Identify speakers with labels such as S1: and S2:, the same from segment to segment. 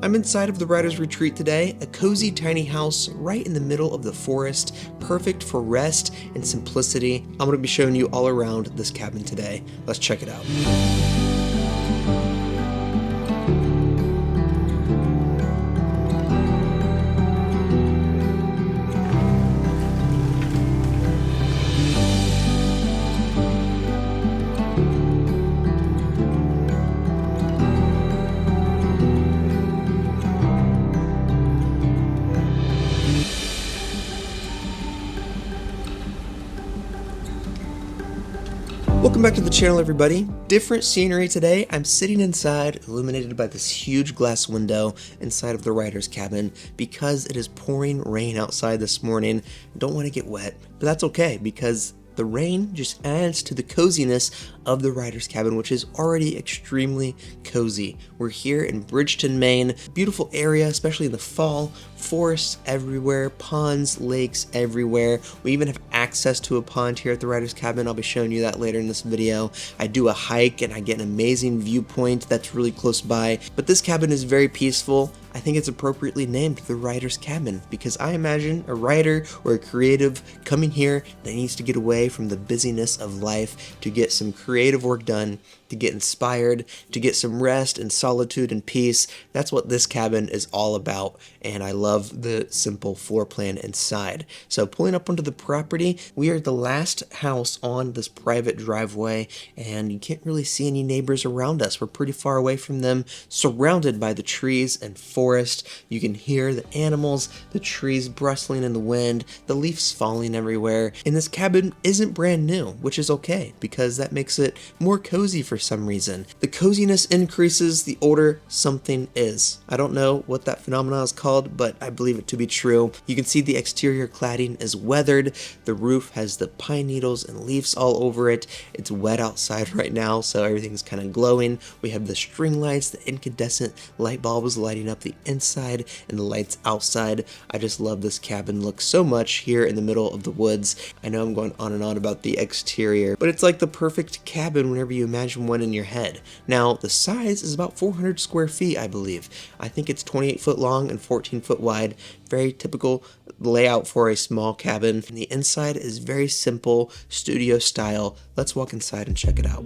S1: I'm inside of the Writer's Retreat today, a cozy tiny house right in the middle of the forest, perfect for rest and simplicity. I'm going to be showing you all around this cabin today. Let's check it out. Welcome back to the channel, everybody. Different scenery today. I'm sitting inside, illuminated by this huge glass window inside of the writer's cabin because it is pouring rain outside this morning. Don't want to get wet, but that's okay because the rain just adds to the coziness of the writer's cabin, which is already extremely cozy. We're here in Bridgeton, Maine. Beautiful area, especially in the fall. Forests everywhere, ponds, lakes everywhere. We even have access to a pond here at the writer's cabin. I'll be showing you that later in this video. I do a hike and I get an amazing viewpoint that's really close by. But this cabin is very peaceful. I think it's appropriately named the writer's cabin because I imagine a writer or a creative coming here that needs to get away from the busyness of life to get some creative work done, to get inspired, to get some rest and solitude and peace. That's what this cabin is all about, and I love the simple floor plan inside. So pulling up onto the property, we are the last house on this private driveway, and you can't really see any neighbors around us. We're pretty far away from them, surrounded by the trees and forest. You can hear the animals, the trees rustling in the wind, the leaves falling everywhere. And this cabin isn't brand new, which is okay because that makes it more cozy for some reason. The coziness increases the older something is. I don't know what that phenomenon is called, but I believe it to be true. You can see the exterior cladding is weathered. The roof has the pine needles and leaves all over it. It's wet outside right now, so everything's kind of glowing. We have the string lights, the incandescent light bulbs lighting up the inside and the lights outside. I just love this cabin look so much here in the middle of the woods. I know I'm going on and on about the exterior, but it's like the perfect cabin whenever you imagine one in your head. Now, the size is about 400 square feet, I believe. I think it's 28 foot long and 14 foot wide. Very typical layout for a small cabin. And the inside is very simple, studio style. Let's walk inside and check it out.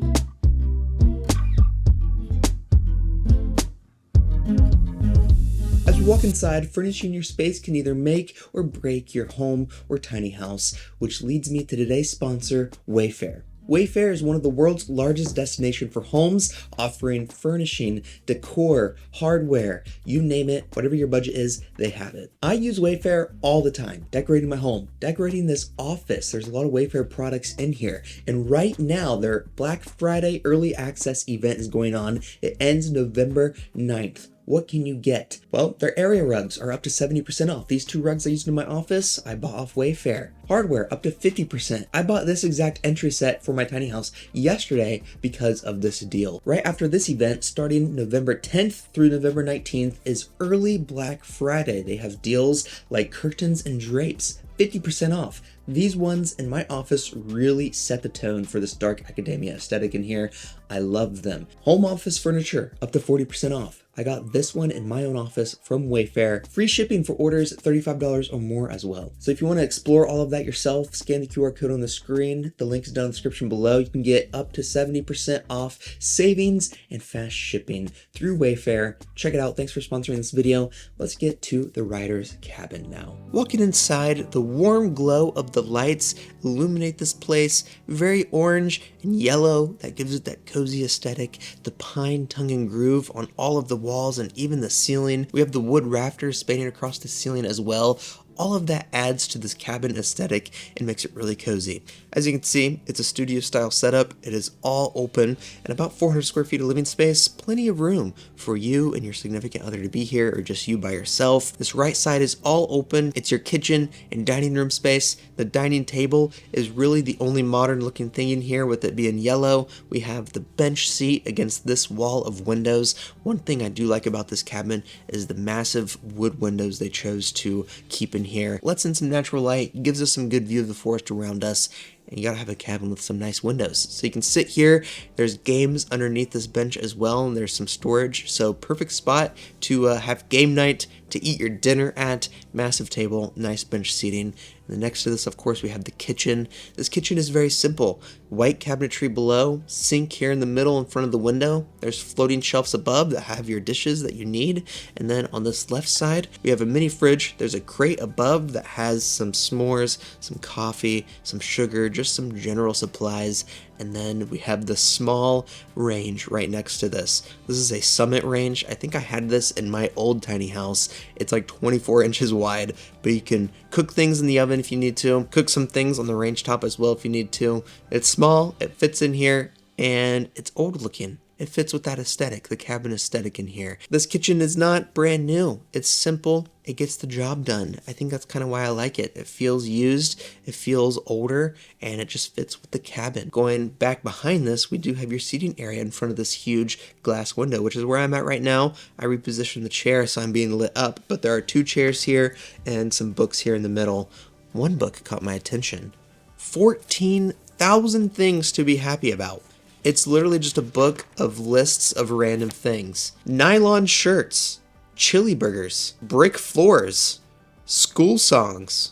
S1: As we walk inside, furnishing your space can either make or break your home or tiny house, which leads me to today's sponsor, Wayfair. Wayfair is one of the world's largest destinations for homes, offering furnishing, decor, hardware, you name it, whatever your budget is, they have it. I use Wayfair all the time, decorating my home, decorating this office. There's a lot of Wayfair products in here. And right now, their Black Friday early access event is going on. It ends November 9th. What can you get? Well, their area rugs are up to 70% off. These two rugs I used in my office, I bought off Wayfair. Hardware up to 50%. I bought this exact entry set for my tiny house yesterday because of this deal. Right after this event, starting November 10th through November 19th, is early Black Friday. They have deals like curtains and drapes, 50% off. These ones in my office really set the tone for this dark academia aesthetic in here. I love them. Home office furniture up to 40% off. I got this one in my own office from Wayfair. Free shipping for orders $35 or more as well. So if you want to explore all of that yourself, scan the QR code on the screen. The link is down in the description below. You can get up to 70% off savings and fast shipping through Wayfair. Check it out. Thanks for sponsoring this video. Let's get to the writer's cabin now. Walking inside, the warm glow of the lights illuminate this place. Very orange and yellow. That gives it that cozy aesthetic. The pine tongue and groove on all of the walls and even the ceiling. We have the wood rafters spanning across the ceiling as well. All of that adds to this cabin aesthetic and makes it really cozy. As you can see, it's a studio style setup. It is all open and about 400 square feet of living space, plenty of room for you and your significant other to be here or just you by yourself. This right side is all open. It's your kitchen and dining room space. The dining table is really the only modern looking thing in here with it being yellow. We have the bench seat against this wall of windows. One thing I do like about this cabin is the massive wood windows they chose to keep in here, lets in some natural light, gives us some good view of the forest around us, and you gotta have a cabin with some nice windows. So you can sit here, there's games underneath this bench as well, and there's some storage, so perfect spot to have game night, to eat your dinner at, massive table, nice bench seating. And then next to this, of course, we have the kitchen. This kitchen is very simple. White cabinetry below, sink here in the middle in front of the window. There's floating shelves above that have your dishes that you need. And then on this left side, we have a mini fridge. There's a crate above that has some s'mores, some coffee, some sugar, just some general supplies. And then we have the small range right next to this. This is a Summit range. I think I had this in my old tiny house. It's like 24 inches wide, but you can cook things in the oven if you need to. Cook some things on the range top as well if you need to. It's small, it fits in here, and it's old looking. It fits with that aesthetic, the cabin aesthetic in here. This kitchen is not brand new. It's simple. It gets the job done. I think that's kind of why I like it. It feels used, it feels older, and it just fits with the cabin. Going back behind this, we do have your seating area in front of this huge glass window, which is where I'm at right now. I repositioned the chair so I'm being lit up, but there are 2 chairs here and some books here in the middle. One book caught my attention. 14,000 things to be happy about. It's literally just a book of lists of random things. Nylon shirts, chili burgers, brick floors, school songs,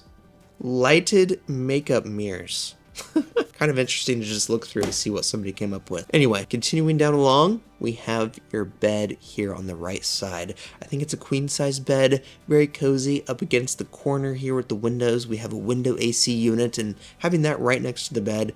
S1: lighted makeup mirrors. Kind of interesting to just look through to see what somebody came up with. Anyway, continuing down along, we have your bed here on the right side. I think it's a queen size bed, very cozy up against the corner here with the windows. We have a window AC unit, and having that right next to the bed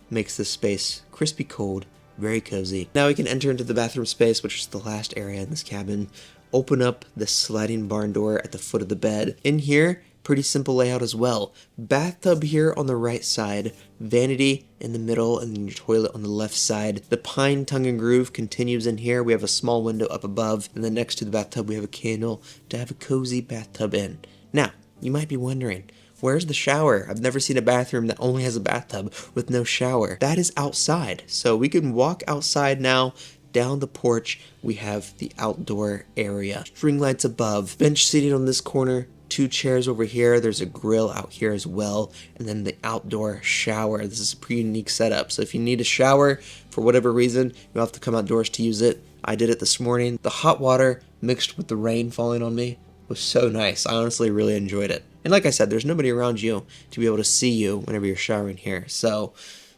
S1: makes this space crispy cold, very cozy. Now we can enter into the bathroom space, which is the last area in this cabin. Open up the sliding barn door at the foot of the bed. In here, pretty simple layout as well. Bathtub here on the right side, vanity in the middle, and then your toilet on the left side. The pine tongue and groove continues in here. We have a small window up above, and then next to the bathtub we have a candle to have a cozy bathtub in. Now, you might be wondering, where's the shower? I've never seen a bathroom that only has a bathtub with no shower. That is outside. So we can walk outside now. Down the porch, we have the outdoor area. String lights above, bench seating on this corner, 2 chairs over here. There's a grill out here as well. And then the outdoor shower. This is a pretty unique setup. So if you need a shower for whatever reason, you'll have to come outdoors to use it. I did it this morning. The hot water mixed with the rain falling on me was so nice. I honestly really enjoyed it. And like I said, there's nobody around you to be able to see you whenever you're showering here. So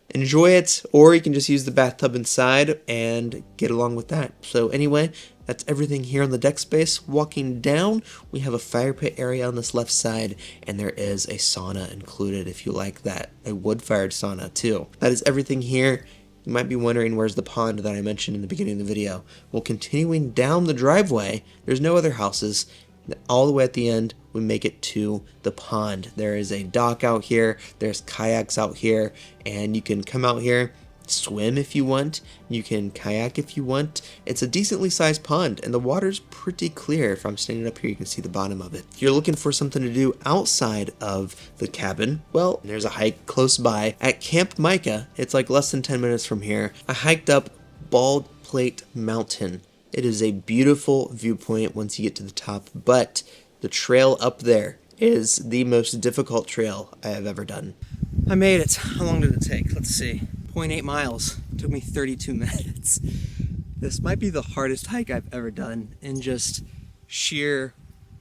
S1: enjoy it, or you can just use the bathtub inside and get along with that. So anyway, that's everything here on the deck space. Walking down, we have a fire pit area on this left side, and there is a sauna included if you like that. A wood-fired sauna too. That is everything here. You might be wondering where's the pond that I mentioned in the beginning of the video. Well, continuing down the driveway, there's no other houses. All the way at the end, we make it to the pond. There is a dock out here, there's kayaks out here, and you can come out here, swim if you want, you can kayak if you want. It's a decently sized pond, and the water's pretty clear. If I'm standing up here, you can see the bottom of it. If you're looking for something to do outside of the cabin, well, there's a hike close by at Camp Micah. It's like less than 10 minutes from here. I hiked up Bald Plate Mountain. It is a beautiful viewpoint once you get to the top, but the trail up there is the most difficult trail I have ever done. I made it. How long did it take? Let's see. 0.8 miles. It took me 32 minutes. This might be the hardest hike I've ever done in just sheer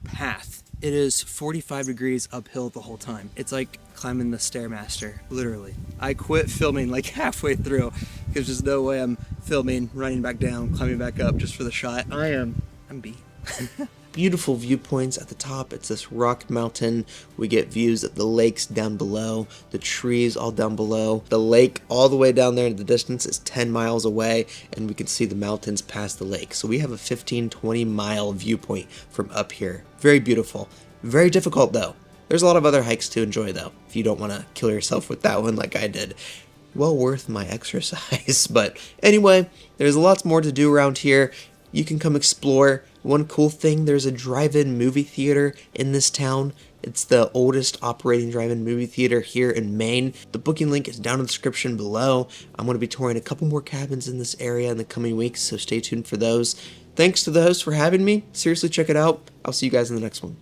S1: path. It is 45 degrees uphill the whole time. It's like climbing the Stairmaster, literally. I quit filming like halfway through because there's no way I'm filming, running back down, climbing back up just for the shot. I'm beat. Beautiful viewpoints at the top. It's this rock mountain. We get views of the lakes down below, the trees all down below. The lake all the way down there in the distance is 10 miles away, and we can see the mountains past the lake. So we have a 15-20 mile viewpoint from up here. Very beautiful. Very difficult though. There's a lot of other hikes to enjoy though, if you don't want to kill yourself with that one like I did. Well worth my exercise. But anyway, there's lots more to do around here. You can come explore. One cool thing, there's a drive-in movie theater in this town. It's the oldest operating drive-in movie theater here in Maine. The booking link is down in the description below. I'm going to be touring a couple more cabins in this area in the coming weeks, so stay tuned for those. Thanks to the host for having me. Seriously, check it out. I'll see you guys in the next one.